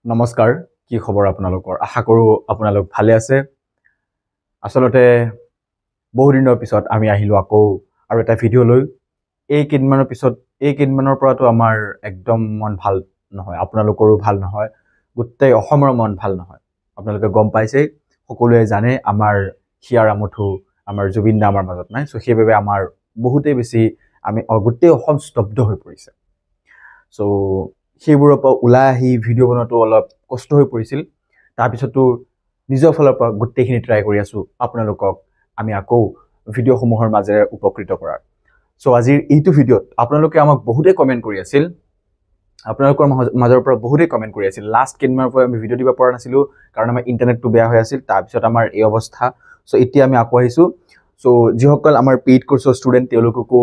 নমস্কাৰ কি খবৰ আপোনালোকৰ আশা কৰো আপোনালোক ভালে আছে আসলতে বহু দিনৰ পিছত আমি আহিলো আকৌ আৰু এটা ভিডিও লৈ এই কেইদিনমানৰ পিছত এই কেইদিনমানৰ পৰাটো আমাৰ একদম মন ভাল নহয় আপোনালোকৰো ভাল নহয় গোটেই অসমৰ মন ভাল নহয় আপোনালোকে গম পাইছে সকলোৱে জানে আমাৰ হিয়াৰ আমঠু আমাৰ জুবিন দা আমাৰ মাজত নাই সো সেইভাবে আমাৰ বহুতেই বেছি আমি গোটেই অসম স্তব্ধ হৈ পৰিছে সো সেইবোৰৰ পৰা ওলাই আহি ভিডিও বনোৱাটো অলপ কষ্ট হৈ পৰিছিল তাৰ পিছতো নিজৰ ফালৰ পৰা গোটেইখিনি ট্ৰাই কৰি আছো আপোনালোকক আমি আকৌ ভিডিও সমূহৰ মাজেৰে উপকৃত কৰাৰ সো আজিৰ এইটো ভিডিওত আপোনালোকে আমাক বহুতে কমেন্ট কৰি আছিল আপোনালোকৰ মাজৰ পৰা বহুতে কমেন্ট কৰি আছিল লাষ্ট কেইদিনমানৰ পৰা আমি ভিডিও দিব পৰা নাছিলো কাৰণ আমাৰ ইন্টাৰনেটটো বেয়া হৈ আছিল তাৰ পিছত আমাৰ এই অৱস্থা সো এতিয়া আমি আকৌ আহিছো সো যিসকল আমাৰ পেইড কোৰ্সৰ ষ্টুডেন্ট তেওঁলোককো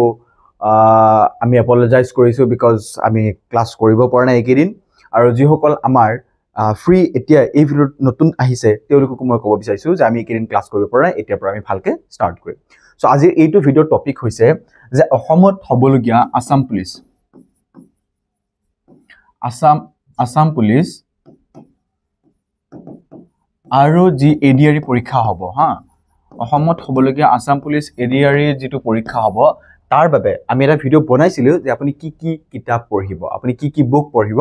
আমি এপোলোজাইজ কৰিছো বিকজ আমি ক্লাস কৰিব পৰা নাই এইকেদিন আৰু যিসকল আমাৰ ফ্ৰী এতিয়া এই ভিডিওত নতুন আহিছে তেওঁলোককো মই ক'ব বিচাৰিছো যে আমি এইকেদিন ক্লাস কৰিব পৰা নাই এতিয়াৰ পৰা আমি ভালকে ষ্টাৰ্ট কৰিম সো আজিৰ এইটো ভিডিওৰ টপিক হৈছে যে অসমত হবলগীয়া আসাম পুলিচ আৰু যি এডিআৰই পৰীক্ষা হ'ব হা অসমত হবলগীয়া আসাম পুলিচ এডিআৰই যেটো পৰীক্ষা হ'ব তাৰ বাবে আমি এটা ভিডিও বনাইছিলো যে আপুনি কি কি কিতাপ পঢ়িব আপুনি কি কি বুক পঢ়িব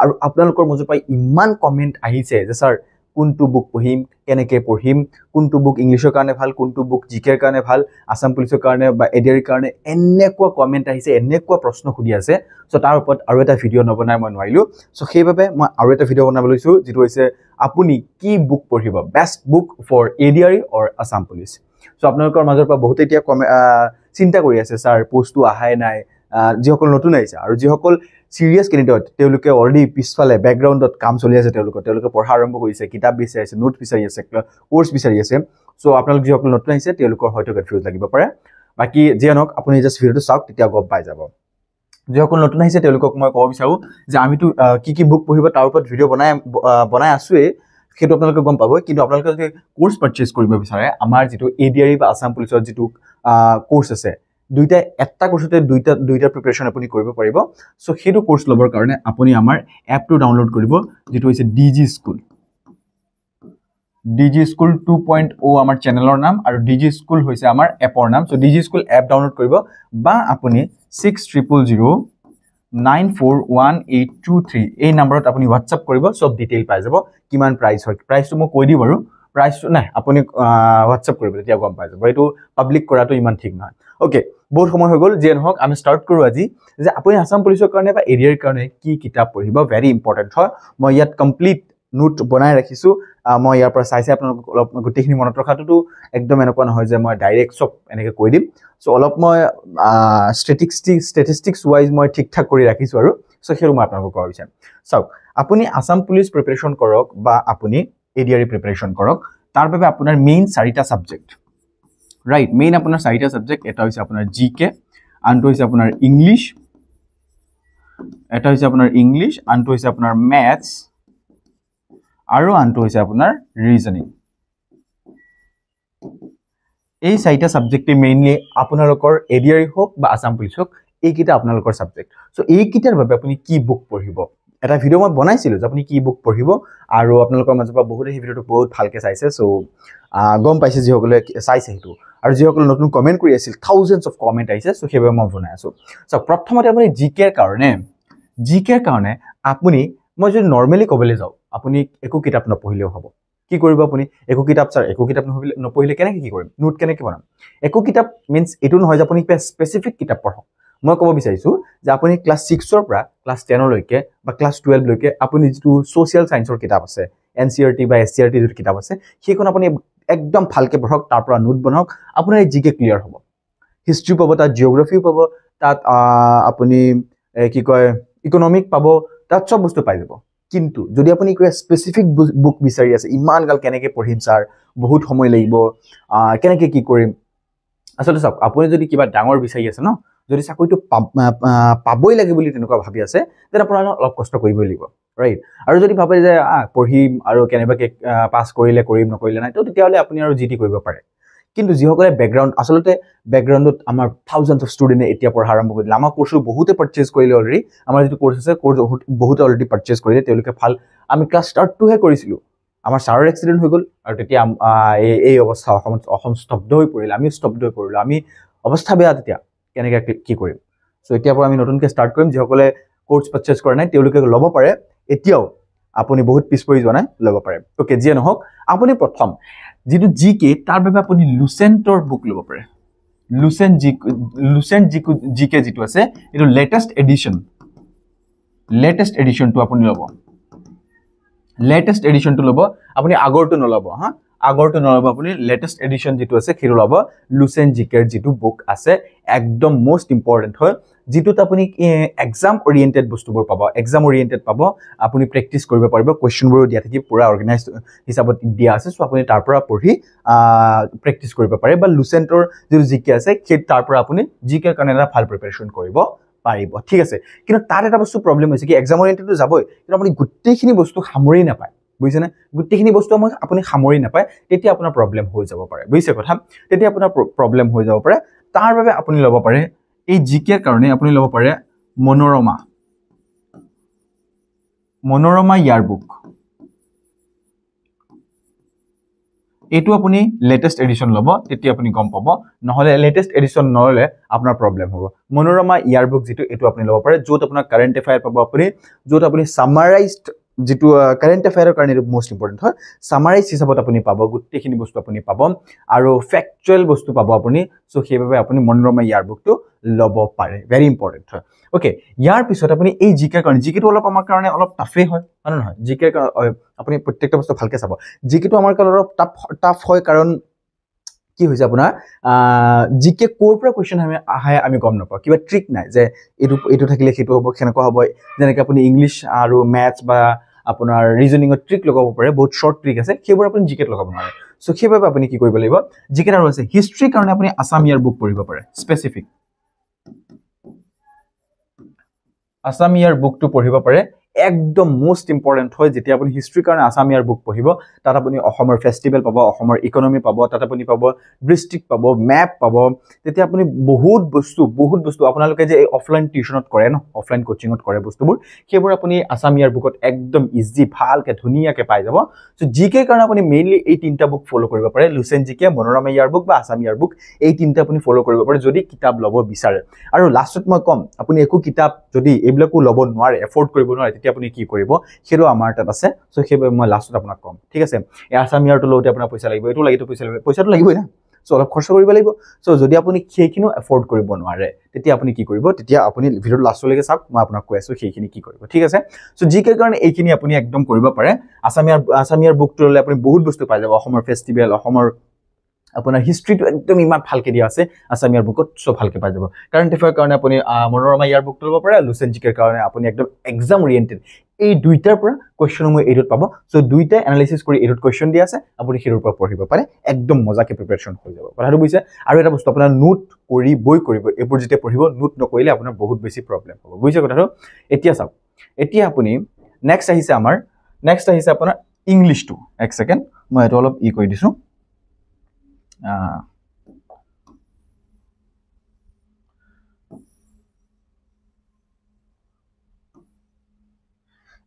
আৰু আপোনালোকৰ মাজৰ পৰা ইমান কমেন্ট আহিছে যে স্যাৰ কোনটো বুক পঢ়িম কেনেকৈ পঢ়িম কোনটো বুক ইংলিশৰ কাৰণে ভাল কোনটো বুক জিকেৰ কাৰণে ভাল আসাম পুলিচৰ কাৰণে বা এডিআৰইৰ কাৰণে এনেকুৱা কমেন্ট আহিছে এনেকুৱা প্ৰশ্ন খুদি আছে সো তাৰ ওপৰত আৰু এটা ভিডিও নবনাই মই নোৱাৰিলো সো সেইভাবে মই আৰু এটা ভিডিও বনাব লৈছো যেটো হৈছে আপুনি কি বুক পঢ়িব best book for ADRE or Assam police so আপোনালোকৰ মাজৰ পৰা বহুত এতিয়া চিন্তা কৰি আছে স্যাৰ পোষ্টটো আহাই নাই যিসকল নতুন আহিছে আৰু যিসকল সিৰিয়াস ক্যান্ডিডেট তেওঁলোকে অলৰেডি পিছফালে ব্যাকগ্ৰাউণ্ডত কাম চলি আছে তেওঁলোকে পঢ়া আৰম্ভ কৰিছে কিতাপ বিচাৰি আছে নোট বিচাৰি আছে কোৰ্স বিচাৰি আছে সো আপোনালোক যিসকল নতুন আহিছে তেওঁলোকৰ হয়তো কনফিউজ লাগিব পাৰে বাকি জিয়ানক আপুনি জাস্ট ভিডিওটো চাওক তেতিয়া গম পাই যাব যিসকল নতুন আহিছে তেওঁলোকক মই ক'ব বিচাৰো যে আমিতো কি কি বুক পঢ়িব তাৰ ওপৰত ভিডিও বনাই আছোৱে সেইটো আপোনালোকে গম পাব কিন্তু আপোনালোকে যদি কোৰ্স পাৰচেজ কৰিব বিচাৰে আমাৰ যেটো এডিআৰই বা আসাম পুলিচৰ যেটো কোৰ্স আছে দুইটা একটা কোৰ্সতে দুইটা প্ৰিপাৰেচন আপুনি কৰিব পাৰিব সো হেতু কোৰ্স লবৰ কাৰণে আপুনি আমাৰ এপটো ডাউনলোড কৰিব যেটো হৈছে ডিজি স্কুল 2.0 আমাৰ চেনেলৰ নাম আৰু ডিজি স্কুল হৈছে আমাৰ এপৰ নাম সো ডিজি স্কুল এপ ডাউনলোড কৰিব বা আপুনি 6000941823 এই নম্বৰত আপুনি WhatsApp কৰিব সব ডিটেইল পাই যাব কিমান প্ৰাইস হয় প্ৰাইসটো মই কৈ দিম বাৰু প্ৰাইসটো নাই আপুনি WhatsApp কৰিব তেতিয়া গম পাই যাব এটো পাবলিক কৰাটো ইমান ঠিক নহয় ওকে বহুত সময় হৈ গল যে নহক আমি স্টাৰ্ট কৰো আজি যে আপুনি আসাম পুলিচৰ কাৰণে বা এডিআৰইৰ কাৰণে কি কিতাপ পঢ়িব ভেৰি ইম্পৰ্টেন্ট হয় মই ইয়াত কমপ্লিট নোট বনাই ৰাখিছো মই ইয়াৰ পৰা চাইছে আপোনালোক অলপ গোটেইখিনি মনত ৰখাটো একদম এনেকুৱা নহয় যে মই ডাইৰেক্ট সব এনেকৈ কৈ দিম সো অলপ মই ষ্টেটিষ্টিক্স ওয়াইজ মই ঠিকঠাক কৰি ৰাখিছো আৰু সো হেৰু মই আপোনালোকক ক'ব বিচাৰিম চাওক আপুনি আসাম পুলিচ প্ৰিপাৰেচন কৰক বা আপুনি এডিআৰই প্ৰিপাৰেচন কৰক তাৰ বাবে আপোনাৰ মেইন চাৰিটা সাবজেক্ট ৰাইট মেইন আপোনাৰ চাৰিটা সাবজেক্ট এটা হৈছে আপোনাৰ জিকে আনটো হৈছে আপোনাৰ ইংলিশ আনটো হৈছে আপোনাৰ ম্যাথছ আৰু আনটো হৈছে আপোনাৰ ৰিজনিং এই চাৰিটা সাবজেক্টে মেইনলি আপোনালোকৰ এডিআৰই হোক বা আসাম পুলিচ হোক এই কিটা আপোনালোকৰ সাবজেক্ট সো এই কিটাৰ বাবে আপুনি কি বুক পঢ়িব এটা ভিডিও মই বনাইছিলো যে আপুনি কি বুক পঢ়িব আৰু আপোনালোকৰ মাজৰ পৰা বহুত এই ভিডিওটো বহুত ভালকে চাইছে সো গম পাইছে যিসকলে চাইছে হেতু আৰু যিসকল নতুন কমেন্ট কৰি আছিল থাউজেন্ডস অফ কমেন্ট আহিছে সো হেবে মই বনাই আছো সো প্ৰথমতে আপুনি জিকেৰ কাৰণে আপুনি মই যদি নৰমালি কবলে যাও আপুনি একো কিতাপ নপঢ়িলেও হ'ব কি কৰিব আপুনি একো কিতাপ স্যাৰ একো কিতাপ নপঢ়িলে কেনেকৈ কি কৰিম নোট কেনেকৈ বনাম একো কিতাপ মিন্স এটো নহয় যে আপুনি স্পেসিফিক কিতাপ পঢ়ক মই ক'ব বিচাৰিছো যে আপুনি ক্লাস 6 ৰ পৰা ক্লাস 10 লৈকে বা ক্লাস 12 লৈকে আপুনি যেটো সোশ্যাল সায়েন্সৰ কিতাপ আছে এনসিইআৰটি বা এসসিইআৰটি যেটো কিতাপ আছে সেইখন আপুনি একদম ভালকে পঢ়ক তাৰ পৰা নোট বনাওক আপোনাৰ জিকে ক্লিয়াৰ হ'ব হিষ্ট্ৰি পাব তাত জিওগ্ৰাফি পাব তাত আপুনি কি কয় ইকোনমিক পাব তাত সব বস্তু পাই যাব কিন্তু যদি আপুনি কিবা স্পেসিফিক বুক বিচাৰি আছে ইমান গাল কেনেকৈ পঢ়িম স্যাৰ বহুত সময় লাগিব কেনেকৈ কি কৰিম আসলে সব আপুনি যদি কিবা ডাঙৰ বিচাৰি আছে ন যদি চাকৰিটো পাবই লাগে বুলি তেনেকুৱা ভাবি আছে তেনে আপোনাৰ অলপ কষ্ট কৰিবই লাগিব ৰাইট আৰু যদি ভাবে যে পঢ়িম আৰু কেনেবাকে পাস কৰিলে কৰিম নকৰিলে নাই তো তেতিয়াহলে আপুনি আৰু জিটি কৰিব পাৰে কিন্তু যিসকলে বেকগ্ৰাউণ্ড আসলতে বেকগ্ৰাউণ্ডত আমাৰ থাউজেণ্ডছ অফ ষ্টুডেণ্টে এতিয়া পঢ়া আৰম্ভ কৰি দিলে আমাৰ কোৰ্চটো বহুতে পাৰ্চেজ কৰিলে অলৰেডি আমাৰ যিটো কোৰ্চ আছে কোৰ্চ বহুতে অলৰেডি পাৰ্চেজ কৰিলে তেওঁলোকে ভাল আমি ক্লাছ ষ্টাৰ্টটোহে কৰিছিলোঁ আমাৰ ছাৰৰ এক্সিডেণ্ট হৈ গ'ল আৰু তেতিয়া এই অৱস্থা অসম স্তব্ধ হৈ পৰিল আমি স্তব্ধ হৈ পৰিলোঁ আমি অৱস্থা বেয়া তেতিয়া কেনেকৈ কি কৰিম চ' এতিয়াৰ পৰা আমি নতুনকৈ ষ্টাৰ্ট কৰিম যিসকলে কোৰ্চ পাৰ্চেজ কৰা নাই তেওঁলোকে ল'ব পাৰে এতিয়াও আপুনি বহুত পিছ পৰি যোৱা নাই ল'ব পাৰে অ'কে যিয়ে নহওক আপুনি প্ৰথম যিটো GK তাৰ বাবে আপুনি লুচেণ্টৰ বুক ল'ব পাৰে লুচেণ্ট GK যিটো আছে এইটো লেটেষ্ট এডিশ্যনটো আপুনি ল'ব লেটেষ্ট এডিশ্যনটো ল'ব আপুনি আগৰটো নল'ব হা আগৰটো নল'ব আপুনি লেটেষ্ট এডিশ্যন যিটো আছে সেইটো ল'ব লুচেণ্ট GKৰ যিটো বুক আছে একদম মোষ্ট ইম্পৰ্টেণ্ট হয় যিটোত আপুনি এক্সাম অৰিয়েণ্টেড বস্তুবোৰ পাব এক্সাম অৰিয়েণ্টেড পাব আপুনি প্ৰেক্টিচ কৰিব পাৰিব কুৱেশ্যনবোৰো দিয়া থাকি পুৰা অৰ্গেনাইজ হিচাপত দিয়া আছে চ' আপুনি তাৰ পৰা পঢ়ি প্ৰেক্টিচ কৰিব পাৰে বা লুচেণ্টৰ যিটো GK আছে সেই তাৰ পৰা আপুনি GKৰ কাৰণে এটা ভাল প্ৰিপাৰেশ্যন কৰিব পাৰিব ঠিক আছে কিন্তু তাত এটা বস্তু প্ৰব্লেম হৈছে কি এক্সাম অৰিয়েণ্টেডটো যাবই কিন্তু আপুনি গোটেইখিনি বস্তু সামৰি নাপায় বুজিছেনে গোটেইখিনি বস্তু আপুনি সামৰি নাপায় তেতিয়া আপোনাৰ প্ৰব্লেম হৈ যাব পাৰে বুজিছে কথা তেতিয়া আপোনাৰ প্ৰব্লেম হৈ যাব পাৰে তাৰ বাবে আপুনি ল'ব পাৰে এই GKৰ কাৰণে আপুনি ল'ব পাৰে মনোৰমা ইয়াৰ বুক এইটো আপুনি লেটেষ্ট এডিশ্যন ল'ব তেতিয়া আপুনি গম পাব নহ'লে লেটেষ্ট এডিশ্যন নল'লে আপোনাৰ প্ৰব্লেম হ'ব মনোৰমা ইয়াৰ বুক যিটো এইটো আপুনি ল'ব পাৰে য'ত আপোনাৰ কাৰেণ্ট এফেয়াৰ পাব আপুনি য'ত আপুনি সামাৰাইজড যিটো কাৰেণ্ট এফেয়াৰৰ কাৰণে এইটো মোষ্ট ইম্পৰ্টেণ্ট হয় সামাৰাইজ হিচাপত আপুনি পাব গোটেইখিনি বস্তু আপুনি পাব আৰু ফেক্টুৱেল বস্তু পাব আপুনি চ' সেইবাবে আপুনি মনোৰমা ইয়াৰ বুকটো ল'ব পাৰে ভেৰি ইম্পৰ্টেণ্ট হয় অ'কে ইয়াৰ পিছত আপুনি এই GKৰ কাৰণে GKটো অলপ আমাৰ কাৰণে অলপ টাফেই হয় নহয় GKৰ আপুনি প্ৰত্যেকটা বস্তু ভালকৈ চাব GKটো আমাৰ কাৰণে অলপ টাফ হয় কাৰণ কি হৈছে আপোনাৰ GK ক'ৰ পৰা কুৱেশ্যন আহে আমি গম নাপাওঁ কিবা ট্ৰিক নাই যে এইটো থাকিলে সেইটো হ'ব সেনেকুৱা হ'ব যেনেকৈ আপুনি ইংলিছ আৰু মেথছ বা আপোনাৰ ৰিজনিঙত ট্ৰিক লগাব পাৰে বহুত শ্বৰ্ট ট্ৰিক আছে সেইবোৰ আপুনি GKত লগাব নোৱাৰে চ' সেইবাবে আপুনি কি কৰিব লাগিব GKত আৰু আছে হিষ্ট্ৰীৰ কাৰণে আপুনি আছাম ইয়াৰ বুক পঢ়িব পাৰে স্পেচিফিক আছাম ইয়াৰ বুকটো পঢ়িব পাৰে একদম মোষ্ট ইম্পৰ্টেণ্ট হয় যেতিয়া আপুনি হিষ্ট্ৰীৰ কাৰণে আছাম ইয়াৰ বুক পঢ়িব তাত আপুনি অসমৰ ফেষ্টিভেল পাব অসমৰ ইকনমি পাব তাত আপুনি পাব ডিষ্ট্ৰিক্ট পাব মেপ পাব তেতিয়া আপুনি বহুত বস্তু আপোনালোকে যে অফলাইন টিউশ্যনত কৰে ন অফলাইন কোচিঙত কৰে বস্তুবোৰ সেইবোৰ আপুনি আছাম ইয়াৰ বুকত একদম ইজি ভালকৈ ধুনীয়াকৈ পাই যাব চ' GKৰ কাৰণে আপুনি মেইনলি এই তিনিটা বুক ফ'ল' কৰিব পাৰে লুচেণ্ট GK মনোৰমা ইয়াৰ বুক বা আছাম ইয়াৰ বুক এই তিনিটা আপুনি ফ'ল' কৰিব পাৰে যদি কিতাপ ল'ব বিচাৰে আৰু লাষ্টত মই ক'ম আপুনি একো কিতাপ যদি এইবিলাকো ল'ব নোৱাৰে এফৰ্ড কৰিব নোৱাৰে তেতিয়া আপুনি কি কৰিব সেইটো আমাৰ তাত আছে চ' সেইবাবে মই লাষ্টত আপোনাক ক'ম ঠিক আছে এই আছাম ইয়াৰটো লওঁতে আপোনাৰ পইচা লাগিব এইটো লাগিব পইচাটো লাগিবই না চ' অলপ খৰচ কৰিব লাগিব চ' যদি আপুনি সেইখিনিও এফৰ্ড কৰিব নোৱাৰে তেতিয়া আপুনি কি কৰিব তেতিয়া আপুনি ভিডিঅ'টো লাষ্টলৈকে চাওক মই আপোনাক কৈ আছোঁ সেইখিনি কি কৰিব ঠিক আছে চ' GKৰ কাৰণে এইখিনি আপুনি একদম কৰিব পাৰে আছাম ইয়াৰ বুকটো ল'লে আপুনি বহুত বস্তু পাই যাব অসমৰ ফেষ্টিভেল অসমৰ আপোনাৰ হিষ্ট্ৰীটো একদম ইমান ভালকৈ দিয়া আছে আছাম ইয়াৰ বুকত চ' ভালকৈ পাই যাব কাৰেণ্ট এফেয়াৰ কাৰণে আপুনি মনোৰমা ইয়াৰ বুকটো ল'ব পাৰে লুচেণ্ট GKৰ কাৰণে আপুনি একদম এক্সাম অৰিয়েণ্টেড এই দুইটাৰ পৰা কুৱেশ্যনসমূহ এইটোত পাব চ' দুইটাই এনালাইচিছ কৰি এইটোত কুৱেশ্যন দিয়া আছে আপুনি সেইটোৰ পৰা পঢ়িব পাৰে একদম মজাকৈ প্ৰিপেৰেশ্যন হৈ যাব কথাটো বুজিছে আৰু এটা বস্তু আপোনাৰ নোট কৰিব এইবোৰ যেতিয়া পঢ়িব নোট নকৰিলে আপোনাৰ বহুত বেছি প্ৰব্লেম হ'ব বুজিছে কথাটো এতিয়া চাওক এতিয়া আপুনি নেক্সট আহিছে আপোনাৰ ইংলিছটো এক ছেকেণ্ড মই এইটো অলপ কৰি দিছোঁ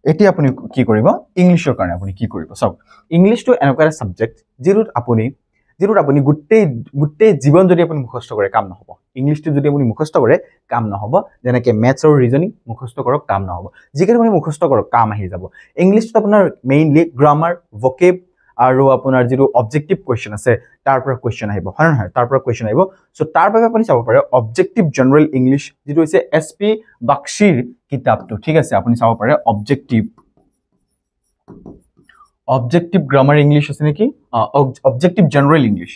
এতিয়া আপুনি কি কৰিব ইংলিছৰ কাৰণে আপুনি কি কৰিব চাওক ইংলিছটো এনেকুৱা এটা ছাবজেক্ট যিটোত আপুনি গোটেই জীৱন যদি আপুনি মুখস্থ কৰে কাম নহ'ব ইংলিছটো যদি আপুনি মুখস্থ কৰে কাম নহ'ব যেনেকৈ মেথছ আৰু ৰিজনিং মুখস্থ কৰক কাম নহ'ব যিকেইটা আপুনি মুখস্থ কৰক কাম আহি যাব ইংলিছটো আপোনাৰ মেইনলি গ্ৰামাৰ ভকেব আৰু আপোনাৰ যিটো অবজেক্টিভ কুৱেশ্যন আছে তাৰ পৰা কুৱেশ্যন আহিব হয় নহয় তাৰ পৰা কুৱেশ্যন আহিব চ' তাৰ বাবে আপুনি চাব পাৰে অবজেক্টিভ জেনেৰেল ইংলিছ যিটো হৈছে SP বাক্সিৰ কিতাপটো ঠিক আছে আপুনি চাব পাৰে অবজেক্টিভ গ্ৰামাৰ ইংলিছ আছে নেকি objective general English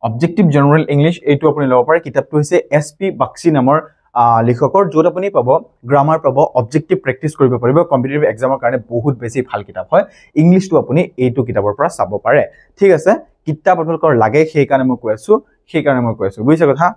objective general English এইটো আপুনি ল'ব পাৰে কিতাপটো হৈছে SP বাক্সি নামৰ লিখকৰ য'ত আপুনি পাব গ্ৰামাৰ পাব অবজেক্টিভ প্ৰেক্টিচ কৰিব পাৰিব কম্পিটিটিভ এক্সামৰ কাৰণে বহুত বেছি ভাল কিতাপ হয় ইংলিছটো আপুনি এইটো কিতাপৰ পৰা চাব পাৰে ঠিক আছে কিতাপ আপোনালোকৰ লাগে সেইকাৰণে মই কৈ আছোঁ বুজিছে কথা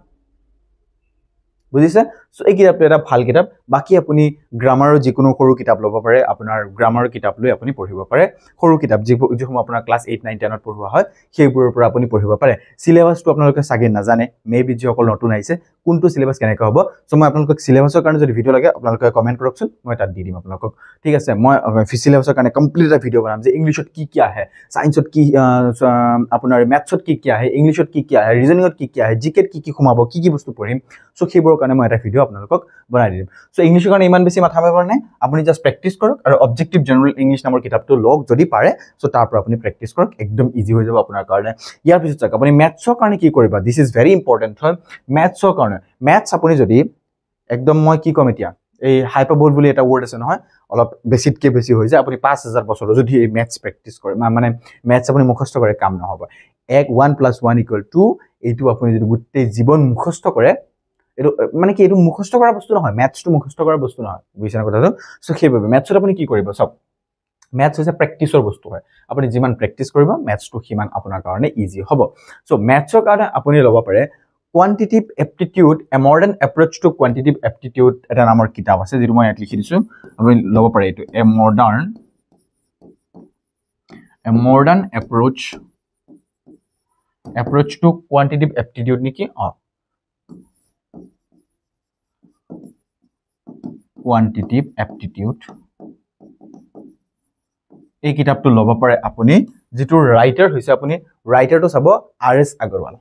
বুজিছে সো এই কিতাপটো এটা ভাল কিতাপ বাকি আপুনি গ্ৰামাৰৰ যিকোনো সৰু কিতাপ ল'ব পাৰে আপোনাৰ গ্ৰামাৰৰ কিতাপ লৈ আপুনি পঢ়িব পাৰে সৰু কিতাপ যিসমূহ আপোনাৰ ক্লাছ 8 9 10 ত পঢ়োৱা হয় সেইবোৰৰ পৰা আপুনি পঢ়িব পাৰে সিলেবাসটো আপোনালোকে সাগে নাজানে মেবি যিসকল নতুন আহিছে কোনটো সিলেবাস কেনেকৈ হ'ব সো মই আপোনালোকক সিলেবাসৰ কাৰণে যদি ভিডিও লাগে আপোনালোকে কমেন্ট কৰকচোন মই তাত দি দিম আপোনালোকক ঠিক আছে মই সিলেবাসৰ কাৰণে কমপ্লিট এটা ভিডিও বনাম যে ইংলিশত কি আহে সায়েন্সত কি আপোনাৰ ম্যাথছত কি আহে ইংলিশত কি আহে ৰিজনিংত কি আহে জিকেত কি সোমাব কি বস্তু পঢ়িম সো সেইবোৰৰ কাৰণে মই এটা ভিডিও আপোনালোকক বনাই দিম সো ইংলিশৰ কাৰণে ইমান বেছি মাথা মাৰিব নাই আপুনি জাস্ট প্ৰেক্টিস কৰক আৰু অবজেক্টিভ জেনাৰেল ইংলিশ নামৰ কিতাপটো লওক যদি পাৰে সো তাৰ পৰা আপুনি প্ৰেক্টিস কৰক একদম ইজি হৈ যাব আপোনাৰ কাৰণে ইয়াৰ পিছত চাওক আপুনি ম্যাথছৰ কাৰণে কি কৰিবা দিস ইজ ভেৰি ইম্পৰ্টেন্ট হয় ম্যাথছৰ কাৰণে ম্যাথছ আপুনি যদি একদম মই কি কম এতিয়া এই হাইপাৰবোল বুলি এটা ওয়াৰ্ড আছে নহয় অলপ বেছিতকে বেছি হৈ যায় আপুনি 5000 বছৰ যদি এই ম্যাথছ প্ৰেক্টিস কৰে মানে ম্যাথছ আপুনি মুখস্থ কৰে কাম নহব 1 + 1 = 2 এইটো আপুনি যদি গোটেই জীৱন মুখস্থ কৰে এটো মানে কি এটো মুখস্থ কৰা বস্তু নহয় ম্যাথছটো মুখস্থ কৰা বস্তু নহয় বুজিছেনে কথাটো সো সেইভাবে ম্যাথছত আপুনি কি কৰিব সব ম্যাথছ হৈছে প্ৰেক্টিসৰ বস্তু হয় আপুনি যিমান প্ৰেক্টিস কৰিব ম্যাথছটো সিমান আপোনাৰ কাৰণে ইজি হ'ব সো ম্যাথছৰ কাৰণে আপুনি ল'ব পাৰে quantitative aptitude a modern approach to quantitative aptitude এটা নামৰ কিতাপ আছে যেটো মই ইয়াত লিখি দিছো আপুনি ল'ব পাৰে এটো a modern approach to quantitative aptitude নেকি quantitative aptitude এই কিতাপটো ল'ব পাৰে আপুনি যেটো ৰাইটাৰ হৈছে আপুনি ৰাইটাৰটো চাব RS Agarwal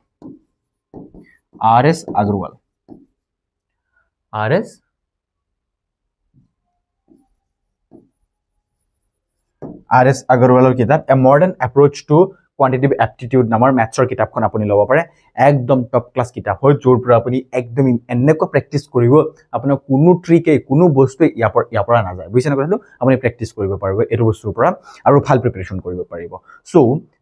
Agarwalৰ কিতাপ A Modern Approach to Quantitative Aptitude নামৰ ম্যাথছৰ কিতাপখন আপুনি ল'ব পাৰে একদম টপ ক্লাস কিতাপ হয় যোৰ পৰা আপুনি একদম এনেকৈ প্ৰেক্টিস কৰিব আপোনাৰ কোনো ট্ৰিকে কোনো বস্তু ইয়াৰ পৰা নাযায় বুজিছেনে কথাটো আপুনি প্ৰেক্টিস কৰিব পাৰিব এটো বস্তুৰ পৰা আৰু ভাল প্ৰিপাৰেচন কৰিব পাৰিব সো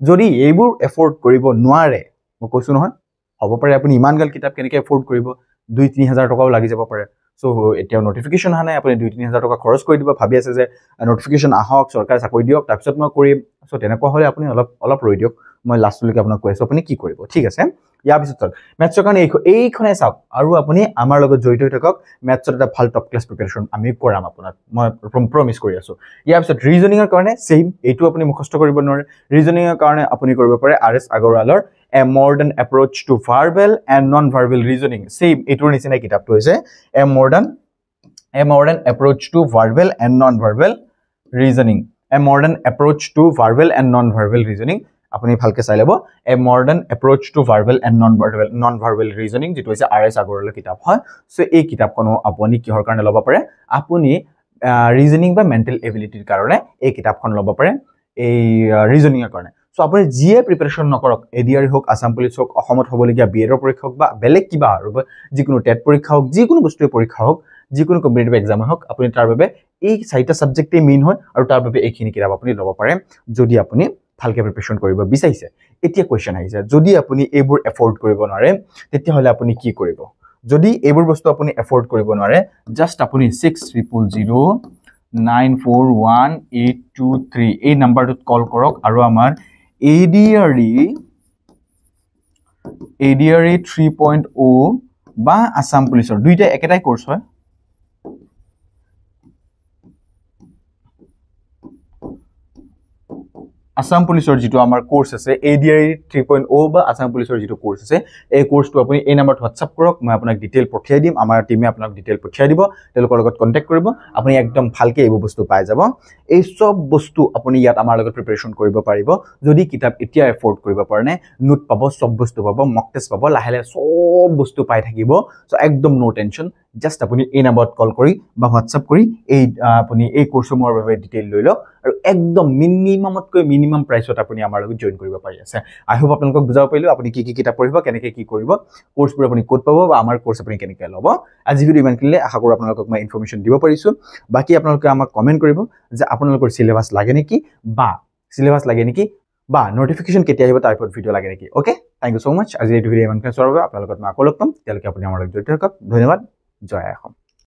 যদি এইবোৰ এফৰ্ড কৰিব নোৱাৰে মই কৈছো নহয় হ'ব পাৰে আপুনি ইমান গাল কিতাপ কেনেকৈ এফৰ্ড কৰিব 2-3 হাজাৰ টকাও লাগি যাব পাৰে সো এতিয়া নোটিফিকেশন আহা নাই আপুনি 2-3 হাজাৰ টকা খৰচ কৰি দিব ভাবি আছে যে নোটিফিকেশন আহক চৰকাৰে চাকৰি দিয়ক তাৰ পিছত মই কৰিম সো তেনেকুৱা হলে আপুনি অলপ ৰৈ দিয়ক মই লাষ্টলৈকে আপোনাক কৈছো আপুনি কি কৰিব ঠিক আছে ইয়াৰ পিছত ম্যাথছৰ কাৰণে এইখনে চাওক আৰু আপুনি আমাৰ লগত জড়িত হৈ থাকক ম্যাথছৰ এটা ভাল টপ ক্লাস প্ৰিপাৰেচন আমি কৰাম আপোনাক মই প্ৰমিস কৰি আছো ইয়াৰ পিছত ৰিজনিংৰ কাৰণে সেম এইটো আপুনি মুখস্থ কৰিব নোৱাৰে ৰিজনিংৰ কাৰণে আপুনি কৰিব পাৰে RS Agarwalৰ A Modern Approach to Verbal and Non-Verbal Reasoning same এটোৰ নিচিনা কিতাপটো হৈছে A Modern Approach to Verbal and Non-Verbal Reasoning A Modern Approach to Verbal and Non-Verbal Reasoning আপুনি ভালকে চাই লব A Modern Approach to Verbal and Non-Verbal Reasoning যেটো হৈছে RS Agarwalৰ কিতাপ হয় সো এই কিতাপখনো আপুনি কিহৰ কাৰণে ল'ব পাৰে আপুনি ৰিজনিং বা মেন্টাল এবিলিটিৰ কাৰণে এই কিতাপখন ল'ব পাৰে এই ৰিজনিংৰ কাৰণে সো আপুনি জিএ প্ৰিপাৰেচন নকৰক এডিআৰ হোক আসাম পুলিচ হোক অসমত হ'বলগীয়া বিএৰ পৰীক্ষা হোক বা বেলেগ কিবা আৰু যিকোনো টেট পৰীক্ষা হোক যিকোনো বস্তুৰ পৰীক্ষা হোক যিকোনো কম্পিটিটিভ এক্সাম হোক আপুনি তাৰ বাবে এই চাৰিটা সাবজেক্টে মেইন হয় আৰু তাৰ বাবে এইখিনি কিতাপ আপুনি ল'ব পাৰে যদি আপুনি ভালকে প্ৰিপাৰেচন কৰিব বিচাৰিছে এতিয়া কোৱেশ্চন আহিছে যদি আপুনি এইবোৰ এফৰ্ড কৰিব নোৱাৰে তেতিয়া হলে আপুনি কি কৰিব যদি এইবোৰ বস্তু আপুনি এফৰ্ড কৰিব নোৱাৰে জাস্ট আপুনি 6000941823 এই নাম্বাৰটোত কল কৰক আৰু আমাৰ ADRE 3.0 বা আসাম পুলিচৰ দুইটা একেটাই কোৰ্স হয় আসাম পুলিচৰ যেটো আমাৰ কোৰ্স আছে ADRE 3.0 বা আসাম পুলিচৰ যেটো কোৰ্স আছে এই কোৰ্সটো আপুনি এই নম্বৰত WhatsApp কৰক মই আপোনাক ডিটেইল পঠিয়াই দিম আমাৰ টিমে আপোনাক ডিটেইল পঠিয়াই দিব তেওঁলোকৰ লগত কন্টাক্ট কৰিব আপুনি একদম ভালকে এই বস্তু পাই যাব এই সব বস্তু আপুনি ইয়াত আমাৰ লগত প্ৰিপাৰেচন কৰিব পাৰিব যদি কিতাপ এতিয়া এফৰ্ড কৰিব পাৰে নে নোট পাব সব বস্তু পাব মক টেষ্ট পাব লাহেলে সব বস্তু পাই থাকিব সো একদম নো টেনশন জাস্ট আপুনি এই নম্বৰত কল কৰি বা WhatsApp কৰি এই আপুনি এই কোৰ্সৰ বাবে ডিটেইল লৈ লওক আৰু একদম মিনিমাম প্ৰাইসত আপুনি আমাৰ লগত জয়েন কৰিব পাৰি আছে আই হোপ আপোনালোকক বুজাব পাৰিলো আপুনি কি কিতাপ পঢ়িব কেনেকৈ কি কৰিব কোৰ্সবোৰ আপুনি ক'ত পাব বা আমাৰ কোৰ্স আপুনি কেনেকৈ ল'ব আজি ভিডিও ইমান কিলে আশা কৰো আপোনালোকক মই ইনফৰমেশন দিব পাৰিছো বাকি আপোনালোকে আমাক কমেন্ট কৰিব যে আপোনালোকৰ সিলেবাস লাগে নেকি বা নোটিফিকেশন কেতিয়া আহিব তাৰ ওপৰত ভিডিও লাগে নেকি ওকে থ্যাংক ইউ সো মাচ আজি এই ভিডিও ইমান কিলে চোৱাৰ বাবে আপোনালোকক মই আকৌ লগ পাম তেলকে আপুনি আমাৰ লগত জড়িত থাকক ধন্যবাদ জয় অসম